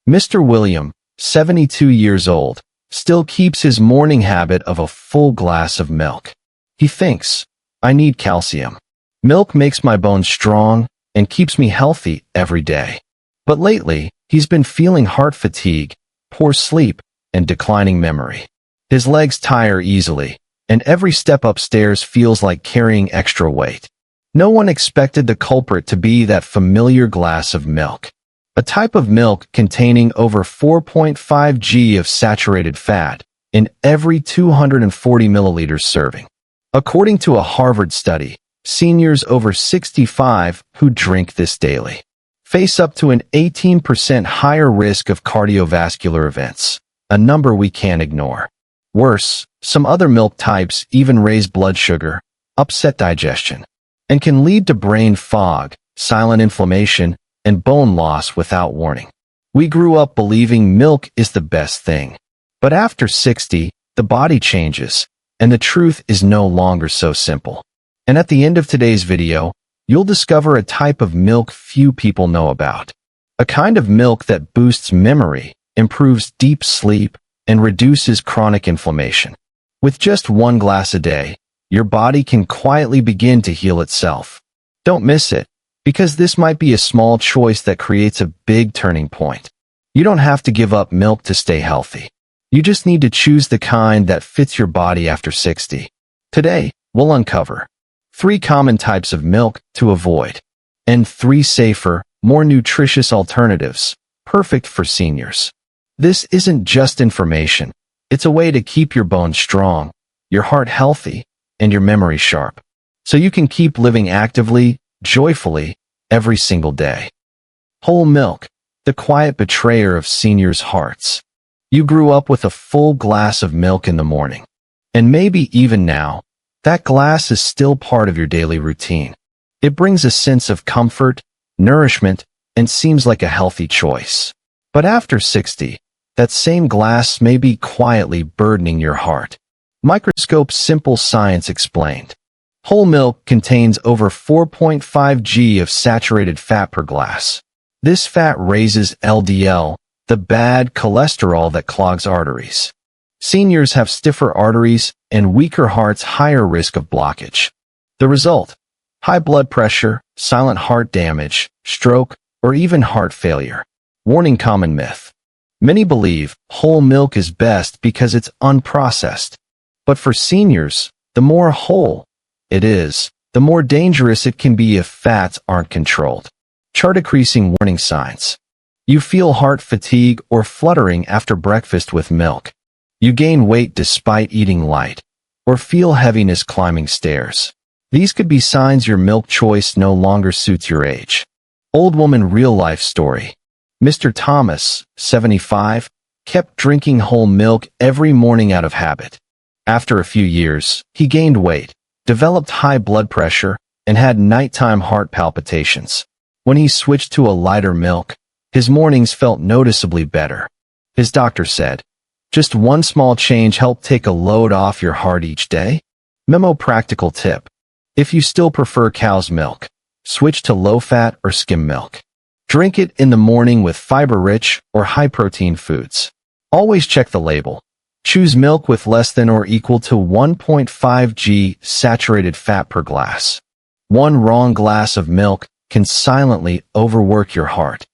Mr. William, 72 years old, still keeps his morning habit of a full glass of milk. He thinks, "I need calcium. Milk makes my bones strong and keeps me healthy every day." But lately, he's been feeling heart fatigue, poor sleep, and declining memory. His legs tire easily, and every step upstairs feels like carrying extra weight. No one expected the culprit to be that familiar glass of milk. A type of milk containing over 4.5 g of saturated fat in every 240 milliliters serving. According to a Harvard study, seniors over 65 who drink this daily face up to an 18% higher risk of cardiovascular events, a number we can't ignore. Worse, some other milk types even raise blood sugar, upset digestion, and can lead to brain fog, silent inflammation, and bone loss without warning. We grew up believing milk is the best thing. But after 60, the body changes, and the truth is no longer so simple. And at the end of today's video, you'll discover a type of milk few people know about. A kind of milk that boosts memory, improves deep sleep, and reduces chronic inflammation. With just one glass a day, your body can quietly begin to heal itself. Don't miss it, because this might be a small choice that creates a big turning point. You don't have to give up milk to stay healthy. You just need to choose the kind that fits your body after 60. Today, we'll uncover 3 common types of milk to avoid, and 3 safer, more nutritious alternatives, perfect for seniors. This isn't just information. It's a way to keep your bones strong, your heart healthy, and your memory sharp, so you can keep living actively, joyfully, every single day. Whole milk, the quiet betrayer of seniors' hearts. You grew up with a full glass of milk in the morning, and maybe even now, that glass is still part of your daily routine. It brings a sense of comfort, nourishment, and seems like a healthy choice. But after 60, that same glass may be quietly burdening your heart. Microscope Simple Science explained. Whole milk contains over 4.5 g of saturated fat per glass. This fat raises LDL, the bad cholesterol that clogs arteries. Seniors have stiffer arteries and weaker hearts, higher risk of blockage. The result: high blood pressure, silent heart damage, stroke, or even heart failure. Warning: common myth. Many believe whole milk is best because it's unprocessed. But for seniors, the more whole it is, the more dangerous it can be if fats aren't controlled. Chart decreasing warning signs. You feel heart fatigue or fluttering after breakfast with milk. You gain weight despite eating light, or feel heaviness climbing stairs. These could be signs your milk choice no longer suits your age. Old woman real-life story. Mr. Thomas, 75, kept drinking whole milk every morning out of habit. After a few years, he gained weight, developed high blood pressure, and had nighttime heart palpitations. When he switched to a lighter milk, his mornings felt noticeably better. His doctor said, "Just one small change helped take a load off your heart each day." Memo: practical tip. If you still prefer cow's milk, switch to low-fat or skim milk. Drink it in the morning with fiber-rich or high-protein foods. Always check the label. Choose milk with less than or equal to 1.5 g saturated fat per glass. One wrong glass of milk can silently overwork your heart.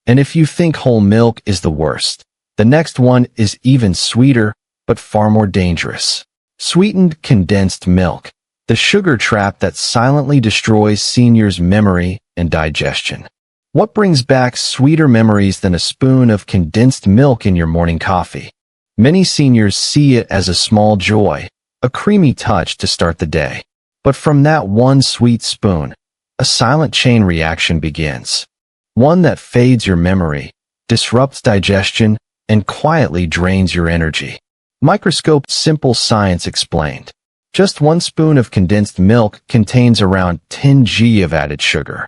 And if you think whole milk is the worst, the next one is even sweeter, but far more dangerous. Sweetened condensed milk, the sugar trap that silently destroys seniors' memory and digestion. What brings back sweeter memories than a spoon of condensed milk in your morning coffee? Many seniors see it as a small joy, a creamy touch to start the day. But from that one sweet spoon, a silent chain reaction begins. One that fades your memory, disrupts digestion, and quietly drains your energy. Microscope Simple Science explained. Just 1 spoon of condensed milk contains around 10 g of added sugar.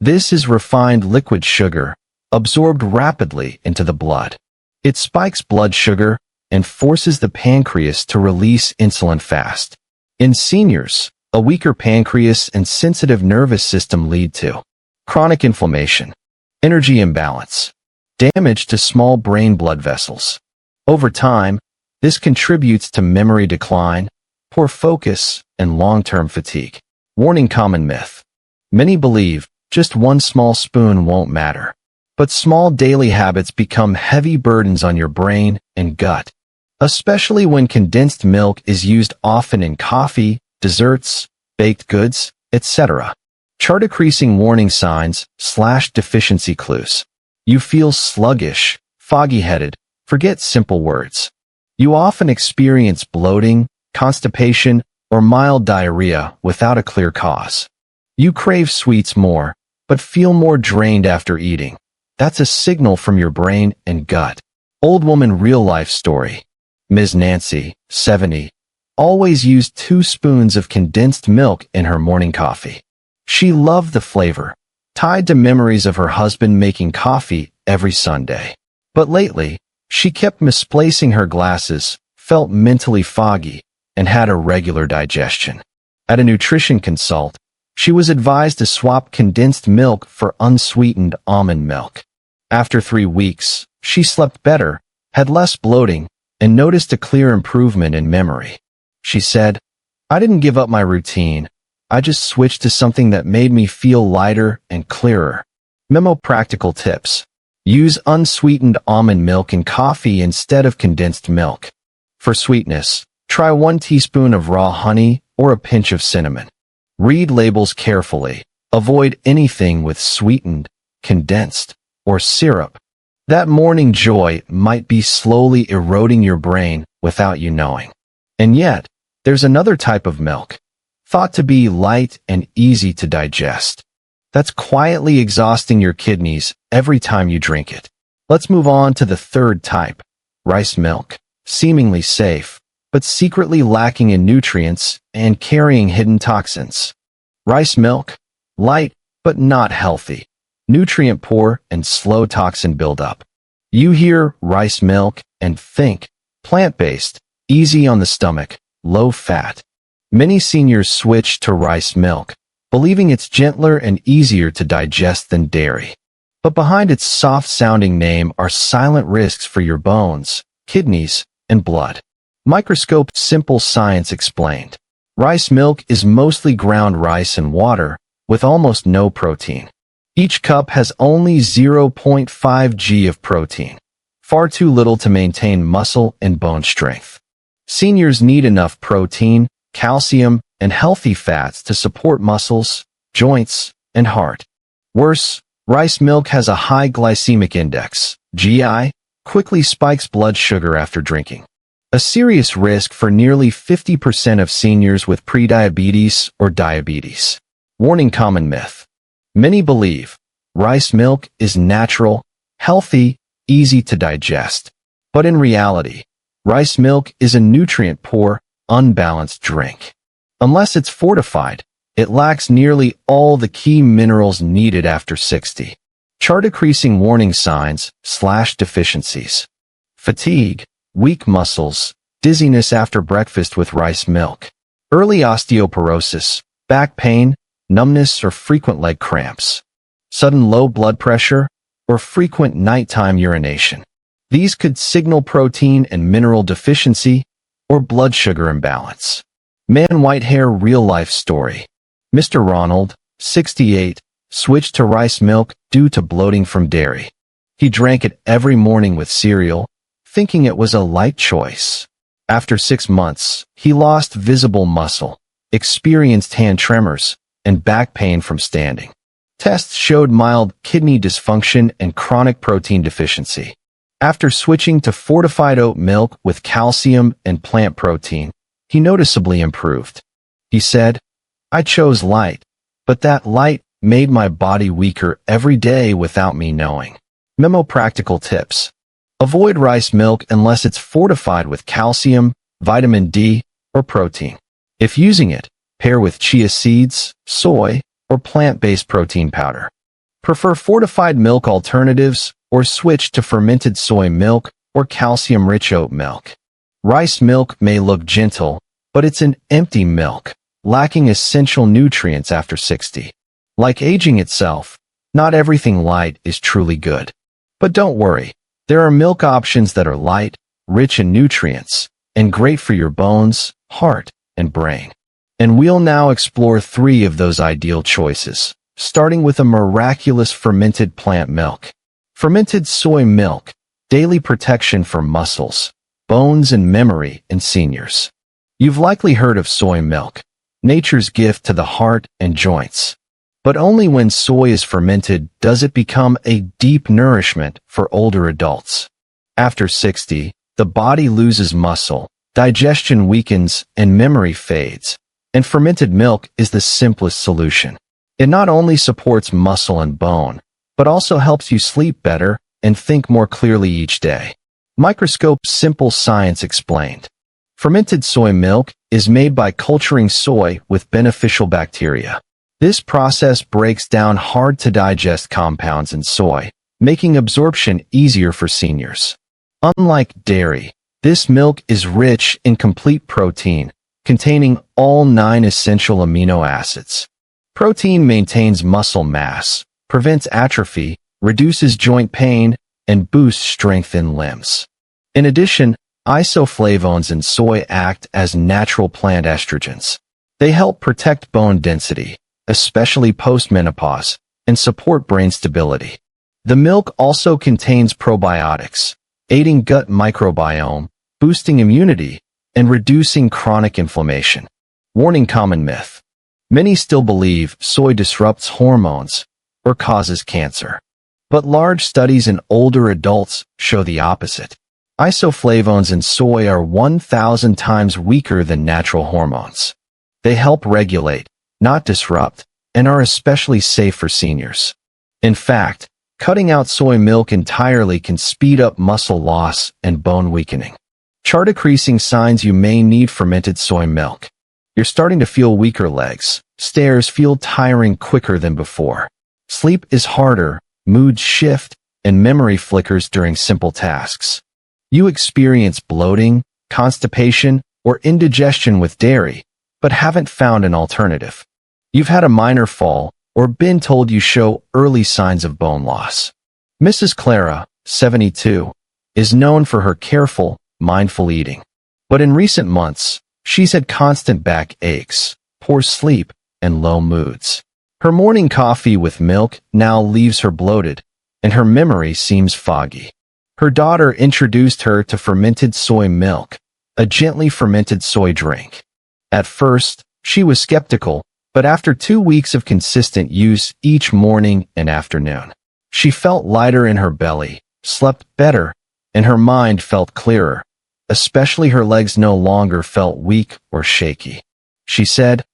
This is refined liquid sugar, absorbed rapidly into the blood. It spikes blood sugar and forces the pancreas to release insulin fast. In seniors, a weaker pancreas and sensitive nervous system lead to chronic inflammation, energy imbalance, damage to small brain blood vessels. Over time, this contributes to memory decline, poor focus, and long-term fatigue. Warning: common myth. Many believe just one small spoon won't matter. But small daily habits become heavy burdens on your brain and gut, especially when condensed milk is used often in coffee, desserts, baked goods, etc. Chart: decreasing warning signs / deficiency clues. You feel sluggish, foggy-headed, forget simple words. You often experience bloating, constipation, or mild diarrhea without a clear cause. You crave sweets more, but feel more drained after eating. That's a signal from your brain and gut. Old woman real-life story. Ms. Nancy, 70, always used 2 spoons of condensed milk in her morning coffee. She loved the flavor, tied to memories of her husband making coffee every Sunday. But lately, she kept misplacing her glasses, felt mentally foggy, and had irregular digestion. At a nutrition consult, she was advised to swap condensed milk for unsweetened almond milk. After 3 weeks, she slept better, had less bloating, and noticed a clear improvement in memory. She said, "I didn't give up my routine. I just switched to something that made me feel lighter and clearer." Memo: practical tips. Use unsweetened almond milk in coffee instead of condensed milk. For sweetness, try 1 teaspoon of raw honey or a pinch of cinnamon. Read labels carefully. Avoid anything with sweetened, condensed, or syrup. That morning joy might be slowly eroding your brain without you knowing. And yet, there's another type of milk, thought to be light and easy to digest, that's quietly exhausting your kidneys every time you drink it. Let's move on to the third type, rice milk, seemingly safe, but secretly lacking in nutrients and carrying hidden toxins. Rice milk, light but not healthy, nutrient poor and slow toxin buildup. You hear rice milk and think plant-based, easy on the stomach, low fat. Many seniors switch to rice milk, believing it's gentler and easier to digest than dairy. But behind its soft-sounding name are silent risks for your bones, kidneys, and blood. Microscope: simple science explained. Rice milk is mostly ground rice and water, with almost no protein. Each cup has only 0.5 g of protein, far too little to maintain muscle and bone strength. Seniors need enough protein, calcium, and healthy fats to support muscles, joints, and heart. Worse, rice milk has a high glycemic index, GI, quickly spikes blood sugar after drinking. A serious risk for nearly 50% of seniors with prediabetes or diabetes. Warning: common myth. Many believe rice milk is natural, healthy, easy to digest. But in reality, rice milk is a nutrient-poor, unbalanced drink. Unless it's fortified, it lacks nearly all the key minerals needed after 60. Chart: decreasing warning signs / deficiencies. Fatigue, weak muscles, dizziness after breakfast with rice milk. Early osteoporosis, back pain, numbness or frequent leg cramps. Sudden low blood pressure, or frequent nighttime urination. These could signal protein and mineral deficiency or blood sugar imbalance. Man white hair real-life story. Mr. Ronald, 68, switched to rice milk due to bloating from dairy. He drank it every morning with cereal, thinking it was a light choice. After 6 months, he lost visible muscle, experienced hand tremors, and back pain from standing. Tests showed mild kidney dysfunction and chronic protein deficiency. After switching to fortified oat milk with calcium and plant protein, he noticeably improved. He said, "I chose light, but that light made my body weaker every day without me knowing." Memo: practical tips. Avoid rice milk unless it's fortified with calcium, vitamin D, or protein. If using it, pair with chia seeds, soy, or plant-based protein powder. Prefer fortified milk alternatives or switch to fermented soy milk or calcium-rich oat milk. Rice milk may look gentle, but it's an empty milk, lacking essential nutrients after 60. Like aging itself, not everything light is truly good. But don't worry, there are milk options that are light, rich in nutrients, and great for your bones, heart, and brain. And we'll now explore 3 of those ideal choices, starting with a miraculous fermented plant milk. Fermented soy milk, daily protection for muscles, bones, and memory in seniors. You've likely heard of soy milk, nature's gift to the heart and joints. But only when soy is fermented does it become a deep nourishment for older adults. After 60, the body loses muscle, digestion weakens, and memory fades, and fermented milk is the simplest solution. It not only supports muscle and bone, but also helps you sleep better and think more clearly each day. Microscope Simple Science Explained. Fermented soy milk is made by culturing soy with beneficial bacteria. This process breaks down hard-to-digest compounds in soy, making absorption easier for seniors. Unlike dairy, this milk is rich in complete protein, containing all 9 essential amino acids. Protein maintains muscle mass, prevents atrophy, reduces joint pain, and boosts strength in limbs. In addition, isoflavones in soy act as natural plant estrogens. They help protect bone density, especially post-menopause, and support brain stability. The milk also contains probiotics, aiding gut microbiome, boosting immunity, and reducing chronic inflammation. Warning: common myth. Many still believe soy disrupts hormones or causes cancer. But large studies in older adults show the opposite. Isoflavones in soy are 1,000 times weaker than natural hormones. They help regulate, not disrupt, and are especially safe for seniors. In fact, cutting out soy milk entirely can speed up muscle loss and bone weakening. Chart decreasing signs: you may need fermented soy milk. You're starting to feel weaker legs. Stairs feel tiring quicker than before. Sleep is harder, moods shift, and memory flickers during simple tasks. You experience bloating, constipation, or indigestion with dairy, but haven't found an alternative. You've had a minor fall, or been told you show early signs of bone loss. Mrs. Clara, 72, is known for her careful, mindful eating. But in recent months, she's had constant back aches, poor sleep, and low moods. Her morning coffee with milk now leaves her bloated, and her memory seems foggy. Her daughter introduced her to fermented soy milk, a gently fermented soy drink. At first, she was skeptical, but after 2 weeks of consistent use each morning and afternoon, she felt lighter in her belly, slept better, and her mind felt clearer. Especially her legs no longer felt weak or shaky. She said,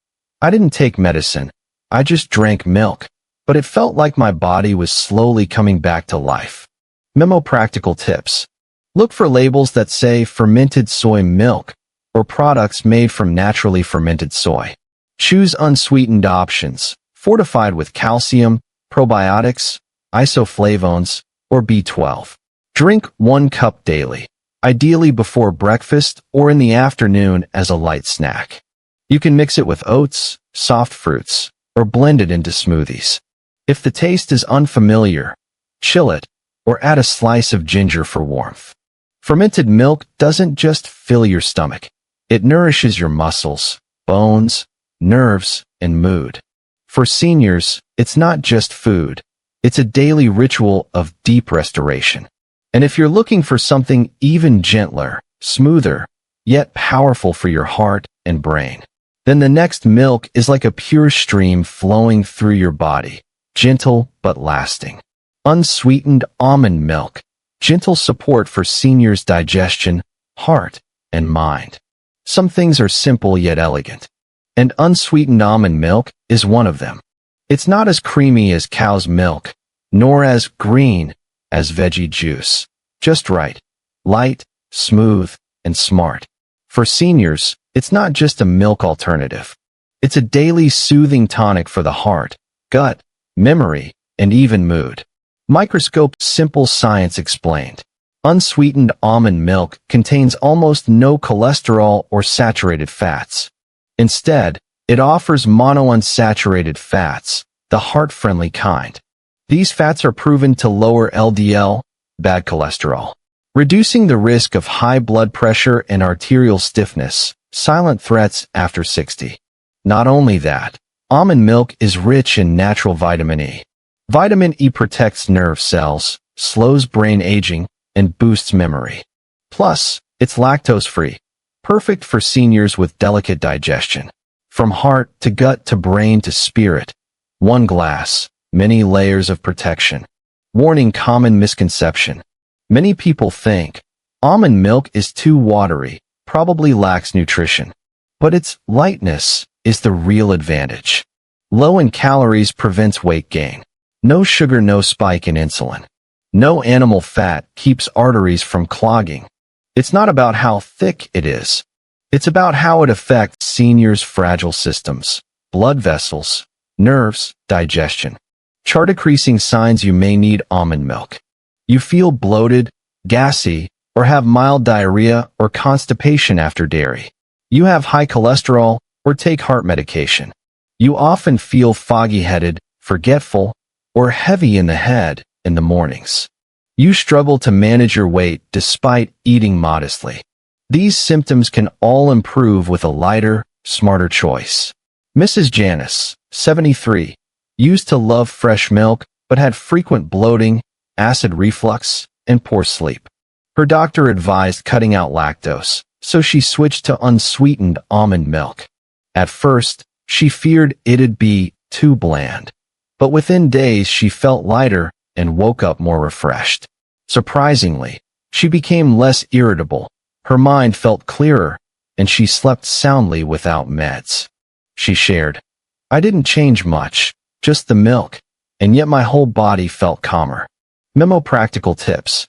"I didn't take medicine. I just drank milk, but it felt like my body was slowly coming back to life." Memo: practical tips. Look for labels that say fermented soy milk or products made from naturally fermented soy. Choose unsweetened options, fortified with calcium, probiotics, isoflavones, or B12. Drink 1 cup daily, ideally before breakfast or in the afternoon as a light snack. You can mix it with oats, soft fruits, or blend it into smoothies. If the taste is unfamiliar, chill it, or add a slice of ginger for warmth. Fermented milk doesn't just fill your stomach. It nourishes your muscles, bones, nerves, and mood. For seniors, it's not just food. It's a daily ritual of deep restoration. And if you're looking for something even gentler, smoother, yet powerful for your heart and brain, then the next milk is like a pure stream flowing through your body, gentle but lasting. Unsweetened almond milk, gentle support for seniors' digestion, heart, and mind. Some things are simple yet elegant, and unsweetened almond milk is one of them. It's not as creamy as cow's milk, nor as green as veggie juice. Just right, light, smooth, and smart. For seniors, it's not just a milk alternative. It's a daily soothing tonic for the heart, gut, memory, and even mood. Microscope Simple Science Explained. Unsweetened almond milk contains almost no cholesterol or saturated fats. Instead, it offers monounsaturated fats, the heart-friendly kind. These fats are proven to lower LDL, bad cholesterol. Reducing the risk of high blood pressure and arterial stiffness, silent threats after 60. Not only that, almond milk is rich in natural vitamin E. Vitamin E protects nerve cells, slows brain aging, and boosts memory. Plus, it's lactose-free, perfect for seniors with delicate digestion. From heart to gut to brain to spirit, one glass, many layers of protection. Warning: common misconception. Many people think almond milk is too watery, probably lacks nutrition. But its lightness is the real advantage. Low in calories prevents weight gain. No sugar, no spike in insulin. No animal fat keeps arteries from clogging. It's not about how thick it is. It's about how it affects seniors' fragile systems, blood vessels, nerves, digestion. Chart decreasing signs you may need almond milk. You feel bloated, gassy, or have mild diarrhea or constipation after dairy. You have high cholesterol or take heart medication. You often feel foggy-headed, forgetful, or heavy in the head in the mornings. You struggle to manage your weight despite eating modestly. These symptoms can all improve with a lighter, smarter choice. Mrs. Janice, 73, used to love fresh milk but had frequent bloating, acid reflux, and poor sleep. Her doctor advised cutting out lactose, so she switched to unsweetened almond milk. At first, she feared it'd be too bland, but within days she felt lighter and woke up more refreshed. Surprisingly, she became less irritable, her mind felt clearer, and she slept soundly without meds. She shared, "I didn't change much, just the milk, and yet my whole body felt calmer." Memo: practical tips.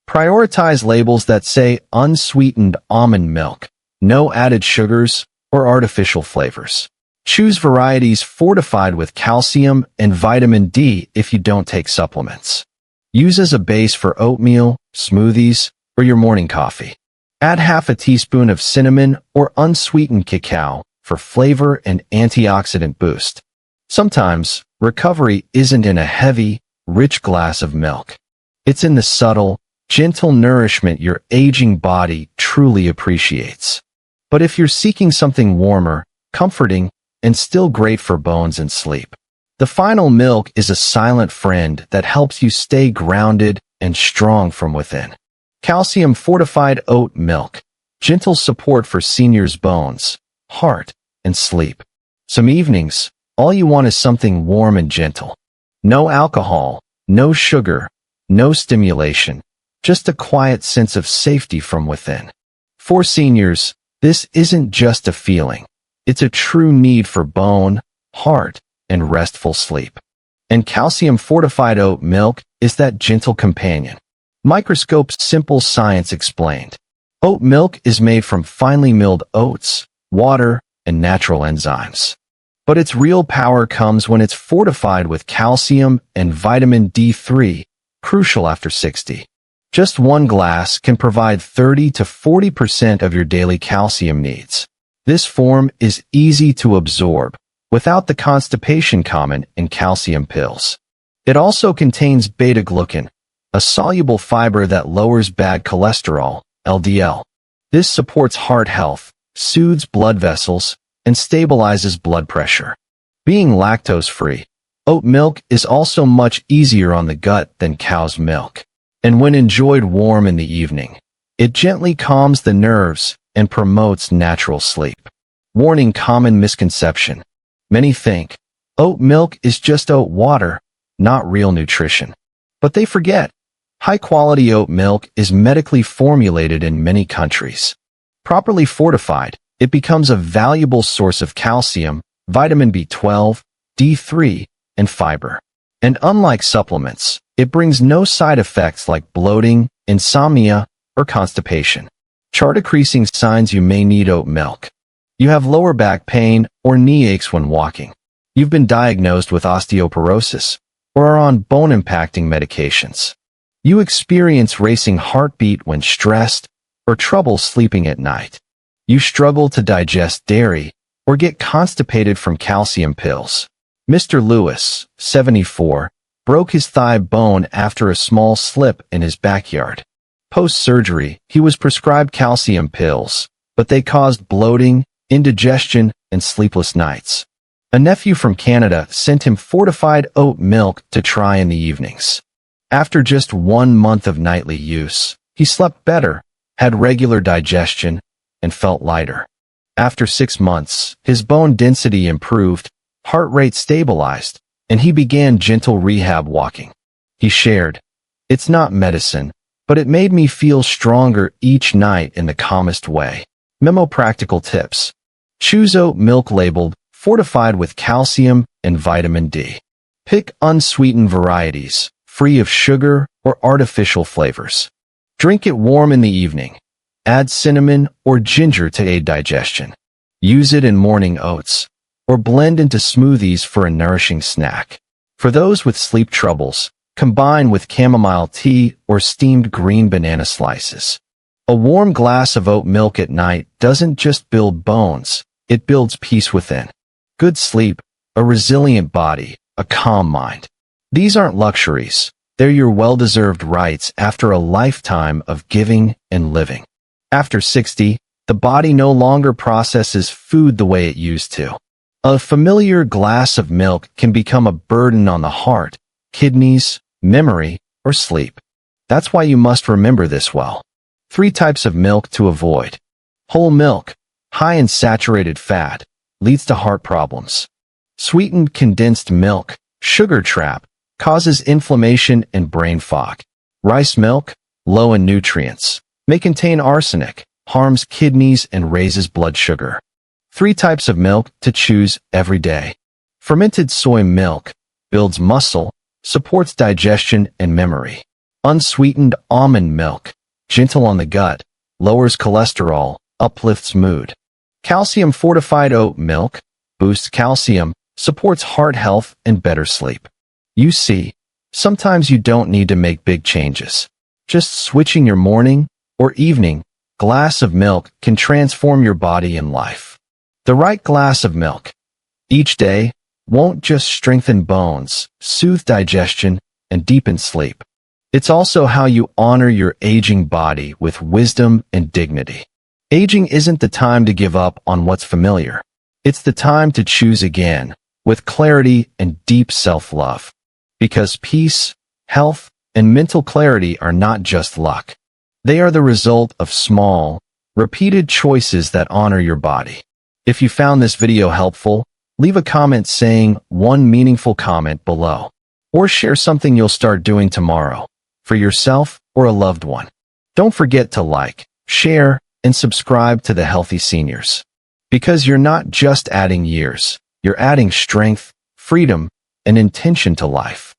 Prioritize labels that say unsweetened almond milk, no added sugars or artificial flavors. Choose varieties fortified with calcium and vitamin D if you don't take supplements. Use as a base for oatmeal, smoothies, or your morning coffee. Add half a teaspoon of cinnamon or unsweetened cacao for flavor and antioxidant boost. Sometimes, recovery isn't in a heavy, rich glass of milk. It's in the subtle, gentle nourishment your aging body truly appreciates. But if you're seeking something warmer, comforting, and still great for bones and sleep, the final milk is a silent friend that helps you stay grounded and strong from within. Calcium-fortified oat milk, gentle support for seniors' bones, heart, and sleep. Some evenings, all you want is something warm and gentle. No alcohol, no sugar, no stimulation, just a quiet sense of safety from within. For seniors, this isn't just a feeling. It's a true need for bone, heart, and restful sleep. And calcium-fortified oat milk is that gentle companion. Microscope simple science explained. Oat milk is made from finely milled oats, water, and natural enzymes. But its real power comes when it's fortified with calcium and vitamin D3, crucial after 60. Just one glass can provide 30 to 40% of your daily calcium needs. This form is easy to absorb, without the constipation common in calcium pills. It also contains beta-glucan, a soluble fiber that lowers bad cholesterol, LDL. This supports heart health, soothes blood vessels, and stabilizes blood pressure. Being lactose-free, oat milk is also much easier on the gut than cow's milk. And when enjoyed warm in the evening, it gently calms the nerves and promotes natural sleep. Warning: common misconception. Many think oat milk is just oat water, not real nutrition. But they forget, high-quality oat milk is medically formulated in many countries. Properly fortified, it becomes a valuable source of calcium, vitamin B12, D3, and fiber. And unlike supplements, it brings no side effects like bloating, insomnia, or constipation. Chart decreasing signs you may need oat milk. You have lower back pain or knee aches when walking. You've been diagnosed with osteoporosis or are on bone-impacting medications. You experience racing heartbeat when stressed or trouble sleeping at night. You struggle to digest dairy or get constipated from calcium pills. Mr. Lewis, 74, broke his thigh bone after a small slip in his backyard. Post-surgery, he was prescribed calcium pills, but they caused bloating, indigestion, and sleepless nights. A nephew from Canada sent him fortified oat milk to try in the evenings. After just 1 month of nightly use, he slept better, had regular digestion, and felt lighter. After 6 months, his bone density improved, heart rate stabilized, and he began gentle rehab walking. He shared, "It's not medicine, but it made me feel stronger each night in the calmest way." Memo: practical tips. Choose oat milk labeled fortified with calcium and vitamin D. Pick unsweetened varieties, free of sugar or artificial flavors. Drink it warm in the evening. Add cinnamon or ginger to aid digestion. Use it in morning oats, or blend into smoothies for a nourishing snack. For those with sleep troubles, combine with chamomile tea or steamed green banana slices. A warm glass of oat milk at night doesn't just build bones, it builds peace within. Good sleep, a resilient body, a calm mind. These aren't luxuries, they're your well-deserved rights after a lifetime of giving and living. After 60, the body no longer processes food the way it used to. A familiar glass of milk can become a burden on the heart, kidneys, memory, or sleep. That's why you must remember this well. 3 types of milk to avoid. Whole milk, high in saturated fat, leads to heart problems. Sweetened condensed milk, sugar trap, causes inflammation and brain fog. Rice milk, low in nutrients, may contain arsenic, harms kidneys and raises blood sugar. 3 types of milk to choose every day. Fermented soy milk, builds muscle, supports digestion and memory. Unsweetened almond milk, gentle on the gut, lowers cholesterol, uplifts mood. Calcium-fortified oat milk, boosts calcium, supports heart health and better sleep. You see, sometimes you don't need to make big changes. Just switching your morning or evening glass of milk can transform your body and life. The right glass of milk each day won't just strengthen bones, soothe digestion, and deepen sleep. It's also how you honor your aging body with wisdom and dignity. Aging isn't the time to give up on what's familiar. It's the time to choose again, with clarity and deep self-love. Because peace, health, and mental clarity are not just luck. They are the result of small, repeated choices that honor your body. If you found this video helpful, leave a comment saying one meaningful comment below. Or share something you'll start doing tomorrow, for yourself or a loved one. Don't forget to like, share, and subscribe to The Healthy Seniors. Because you're not just adding years, you're adding strength, freedom, and intention to life.